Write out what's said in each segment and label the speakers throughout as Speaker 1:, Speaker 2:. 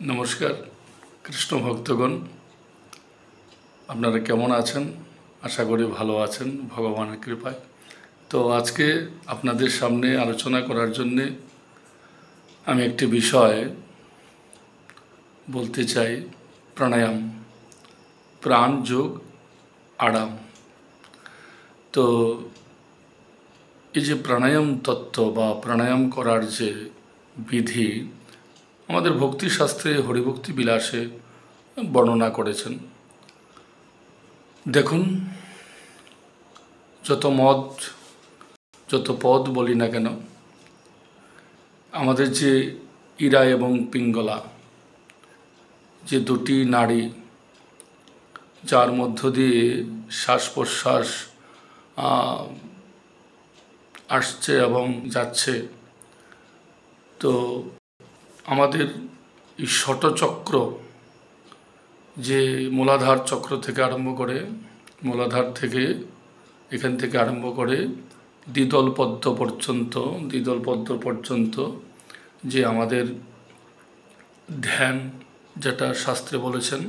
Speaker 1: নমস্কার কৃষ্ণ ভক্তগণ, আপনারা কেমন আছেন? আশা করি ভালো আছেন ভগবানের কৃপায়। তো আজকে আপনাদের সামনে আলোচনা করার জন্যে আমি একটি বিষয় বলতে চাই। প্রাণায়াম, প্রাণ যোগ আরাম। তো এই যে প্রাণায়াম তত্ত্ব বা প্রাণায়াম করার যে বিধি আমাদের ভক্তিশাস্ত্রে হরিভক্তি বিলাসে বর্ণনা করেছেন। দেখুন, যত মত যত পদ বলি না কেন, আমাদের যে ইরা এবং পিঙ্গলা, যে দুটি নাড়ি যার মধ্য দিয়ে শ্বাস প্রশ্বাস আসছে এবং যাচ্ছে, তো আমাদের এই ষটচক্র, যে মূলাধার চক্র থেকে আরম্ভ করে, মূলাধার থেকে এখান থেকে আরম্ভ করে দ্বিদল পদ্ম পর্যন্ত যে আমাদের ধ্যান, যেটা শাস্ত্রে বলেছেন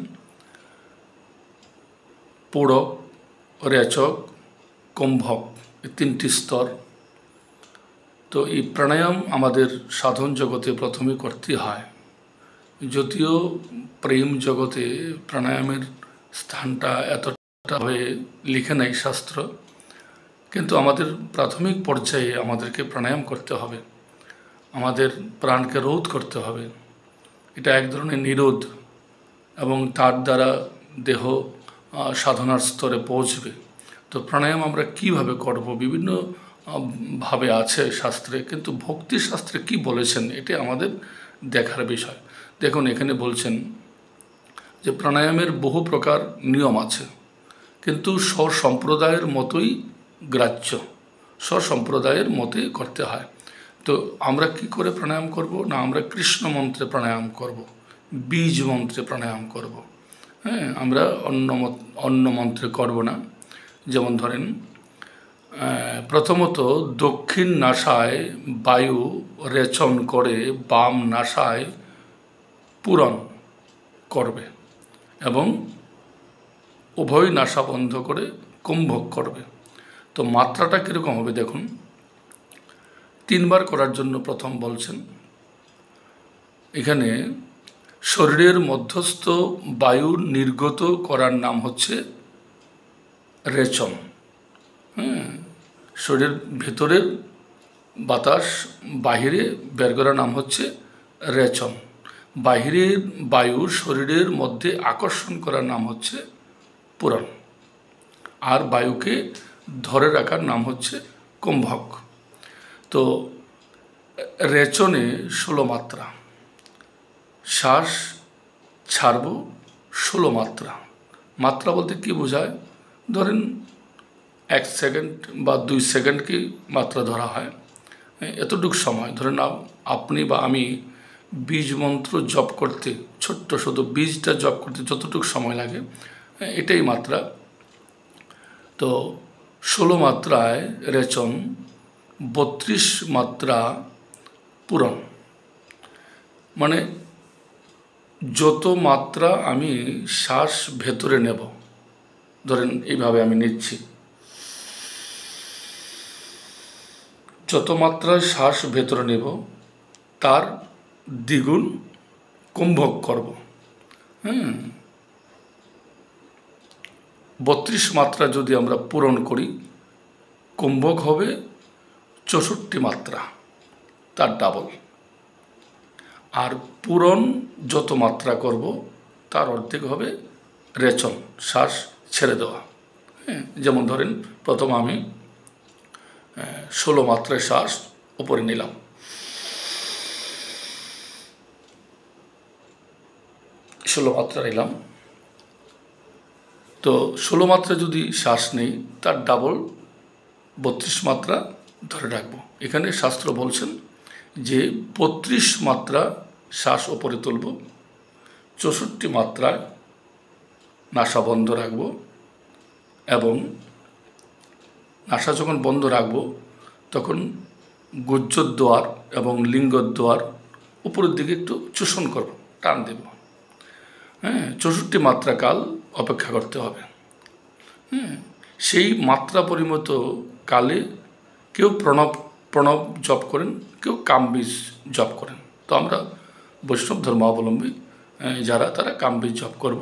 Speaker 1: পূরক, রেচক, কুম্ভক, এই তিনটি স্তর। তো এই প্রাণায়াম আমাদের সাধন জগতে প্রথমে করতে হয়। যদিও প্রেম জগতে প্রাণায়ামের স্থানটা এতটা হয়ে লিখে নাই শাস্ত্র, কিন্তু আমাদের প্রাথমিক পর্যায়ে আমাদেরকে প্রাণায়াম করতে হবে, আমাদের প্রাণকে রোধ করতে হবে। এটা এক ধরনের নিরোধ, এবং তার দ্বারা দেহ সাধনার স্তরে পৌঁছবে। তো প্রাণায়াম আমরা কিভাবে করব, বিভিন্ন ভাবে আছে শাস্ত্রে, কিন্তু ভক্তি শাস্ত্রে কি বলেছেন এটা আমাদের দেখার বিষয়। দেখুন, এখানে বলছেন যে প্রাণায়ামের বহু প্রকার নিয়ম আছে, কিন্তু স্বসম্প্রদায়ের মতোই গ্রাহ্য, স্বসম্প্রদায়ের মতোই করতে হয়। তো আমরা কি করে প্রাণায়াম করব না, আমরা কৃষ্ণ মন্ত্রে প্রাণায়াম করব, বীজ মন্ত্রে প্রাণায়াম করব। হ্যাঁ, আমরা অন্য মন্ত্রে করব না। যেমন ধরেন, প্রথমত দক্ষিণ নাসায় বায়ু রেচন করে বাম নাসায় পূরণ করবে, এবং উভয় নাসা বন্ধ করে কুম্ভক করবে। তো মাত্রাটা কীরকম হবে দেখুন, 3 বার করার জন্য প্রথম বলছেন। এখানে শরীরের মধ্যস্থ বায়ু নির্গত করার নাম হচ্ছে রেচন। হ্যাঁ, শরীরের ভেতরের বাতাস বাহিরে বের করার নাম হচ্ছে রেচন। বাহিরের বায়ু শরীরের মধ্যে আকর্ষণ করার নাম হচ্ছে পূরণ। আর বায়ুকে ধরে রাখার নাম হচ্ছে কুম্ভক। তো রেচনে 16 মাত্রা, শ্বাস ছাড়ব 16 মাত্রা। মাত্রা বলতে কি বোঝায়? ধরেন 1 সেকেন্ড বা 2 সেকেন্ডকে মাত্রা ধরা হয়। এতটুকু সময় ধরেন আপনি বা আমি বীজ মন্ত্র জপ করতে, ছোট্ট শুধু বীজটা জপ করতে যতটুকু সময় লাগে, এটাই মাত্রা। তো 16 মাত্রায় রেচন, 32 মাত্রা পূরণ। মানে যত মাত্রা আমি শ্বাস ভেতরে নেব, ধরেন এইভাবে আমি নিচ্ছি, যত মাত্রায় শ্বাস ভেতরে নেব তার দ্বিগুণ কুম্ভক করব। 32 মাত্রা যদি আমরা পূরণ করি, কুম্ভক হবে 64 মাত্রা, তার ডাবল। আর পূরণ যত মাত্রা করব তার অর্ধেক হবে রেচন, শ্বাস ছেড়ে দেওয়া। হ্যাঁ, যেমন ধরেন প্রথম আমি 16 মাত্রায় শ্বাস উপরে নিলাম, 16 মাত্রা নিলাম। তো 16 মাত্রা যদি শ্বাস নেই তার ডাবল 32 মাত্রা ধরে রাখবো। এখানে শাস্ত্র বলছেন যে 32 মাত্রা শ্বাস ওপরে তুলব, 64 মাত্রায় নাসা বন্ধ রাখব, এবং নাসা যখন বন্ধ রাখব তখন গুহ্যদ্বার এবং লিঙ্গদ্বার উপরের দিকে একটু চুষণ করব। টান দেব। হ্যাঁ, 64 মাত্রা কাল অপেক্ষা করতে হবে। হ্যাঁ, সেই মাত্রা পরিমত কালে কেউ প্রণব প্রণব জপ করেন, কেউ কামবীজ জপ করেন। তো আমরা বৈষ্ণব ধর্মাবলম্বী যারা, তারা কামবীজ জপ করব।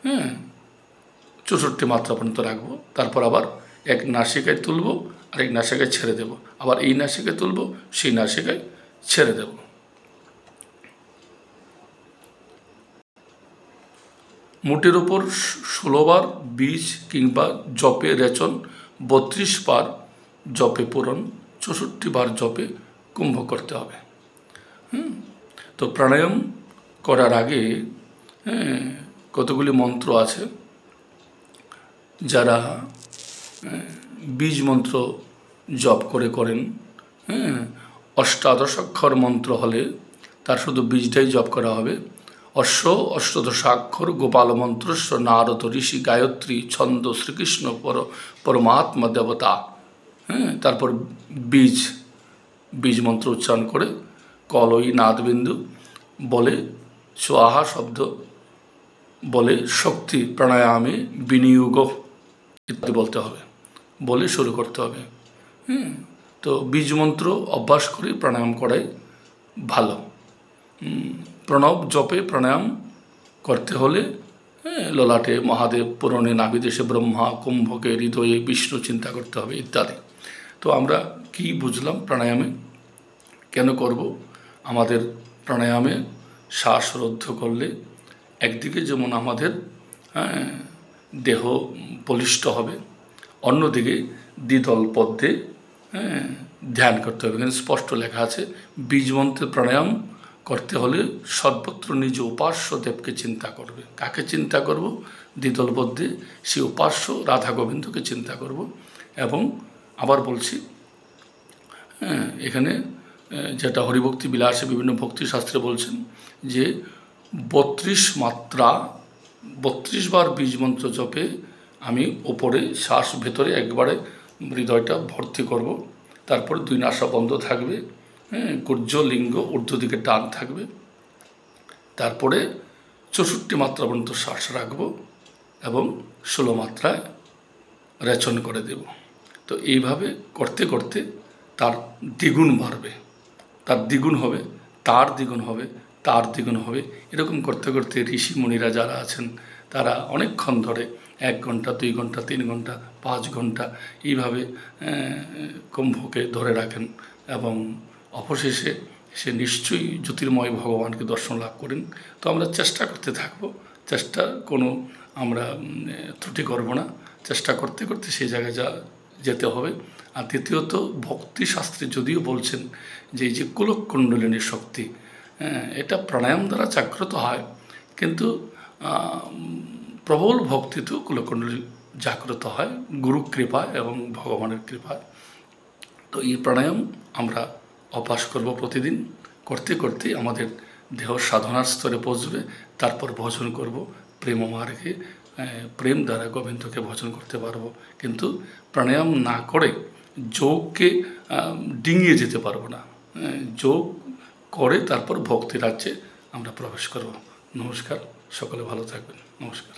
Speaker 1: হ্যাঁ, 64 মাত্রা পর্যন্ত রাখবো, তারপর আবার এক নাসিকায় তুলব, আর এক নাসিকায় ছেড়ে দেব, আবার এই নাসিকায় তুলব, সেই নাসিকায় ছেড়ে দেব। মুটের ওপর 16 বার বীজ কিংবা জপে রেচন, 32 বার জপে পূরণ, 64 বার জপে কুম্ভ করতে হবে। তো প্রাণায়াম করার আগে কতগুলি মন্ত্র আছে। যারা বীজ মন্ত্র জপ করেন, অষ্টাদশাক্ষর মন্ত্র হলে তার শুধু বীজটাই জপ করা হবে। অষ্টাদশাক্ষর গোপাল মন্ত্রস্ব নারদ ঋষি গায়ত্রী ছন্দ শ্রীকৃষ্ণ পরমাত্মা দেবতা। তারপর বীজ মন্ত্র উচ্চারণ করে কলই নাদবিন্দু বলে, সোয়াহা শব্দ বলে, শক্তি প্রাণায়ামে বিনিয়োগ ইত্যাদি বলতে হবে, বলে শুরু করতে হবে। তো বীজ মন্ত্র অভ্যাস করে প্রাণায়াম করাই ভালো। প্রণব জপে প্রাণায়াম করতে হলে ললাটে মহাদেব, পুরনে নাভিদেশে ব্রহ্মা, কুম্ভকে হৃদয়ে বিষ্ণু চিন্তা করতে হবে ইত্যাদি। তো আমরা কি বুঝলাম প্রাণায়ামে কেন করব? আমাদের প্রাণায়ামে শ্বাসরুদ্ধ করলে একদিকে যেমন আমাদের দেহ বলিষ্ঠ হবে, অন্যদিকে দ্বিদল পদ্মে ধ্যান করতে হবে। এখানে স্পষ্ট লেখা আছে, বীজ মন্ত্রের প্রাণায়াম করতে হলে সর্বত্র নিজ উপাস্য দেবকে চিন্তা করবে। কাকে চিন্তা করব? দ্বিদল পদ্মে সেই উপাস্য রাধা গোবিন্দকে চিন্তা করব। এবং আবার বলছি, এখানে যেটা হরিভক্তি বিলাসে বিভিন্ন ভক্তিশাস্ত্রে বলছেন যে 32 বার বীজ মন্ত্র জপে আমি ওপরে শ্বাস ভেতরে একবারে হৃদয়টা ভর্তি করব, তারপর 2 নাসা বন্ধ থাকবে, গুর্জ লিঙ্গ ঊর্ধ্ব দিকে টান থাকবে, তারপরে 64 মাত্রা পর্যন্ত শ্বাস রাখব এবং 16 মাত্রায় রেচন করে দেব। তো এইভাবে করতে করতে তার দ্বিগুণ বাড়বে, তার দ্বিগুণ হবে, তার দ্বিগুণ হবে, তার দ্বিগুণ হবে। এরকম করতে করতে ঋষি মুনিরা যারা আছেন তারা অনেকক্ষণ ধরে 1 ঘন্টা, 2 ঘন্টা, 3 ঘন্টা, 5 ঘন্টা এইভাবে কুম্ভকে ধরে রাখেন এবং অবশেষে সে নিশ্চয়ই জ্যোতির্ময় ভগবানকে দর্শন লাভ করেন। তো আমরা চেষ্টা করতে থাকব, চেষ্টা কোনো আমরা ত্রুটি করব না, চেষ্টা করতে করতে সেই জায়গায় যেতে হবে। আর দ্বিতীয়ত ভক্তিশাস্ত্রে যদিও বলছেন যে এই যে কুলকুণ্ডলিনী শক্তি, এটা প্রাণায়াম দ্বারা জাগ্রত হয়, কিন্তু প্রবল ভক্তিতেও কুলকুণ্ডলী জাগ্রত হয় গুরু কৃপায় এবং ভগবানের কৃপায়। তো এই প্রাণায়াম আমরা অভ্যাস করব প্রতিদিন, করতে করতে আমাদের দেহ সাধনার স্তরে পৌঁছবে, তারপর ভজন করব প্রেম মার্গে, প্রেম দ্বারা গোবিন্দকে ভজন করতে পারবো। কিন্তু প্রাণায়াম না করে যোগকে ডিঙিয়ে যেতে পারবো না। যোগ করে তারপর ভক্তি রাজ্যে আমরা প্রবেশ করব। নমস্কার, সকলে ভালো থাকবেন। নমস্কার।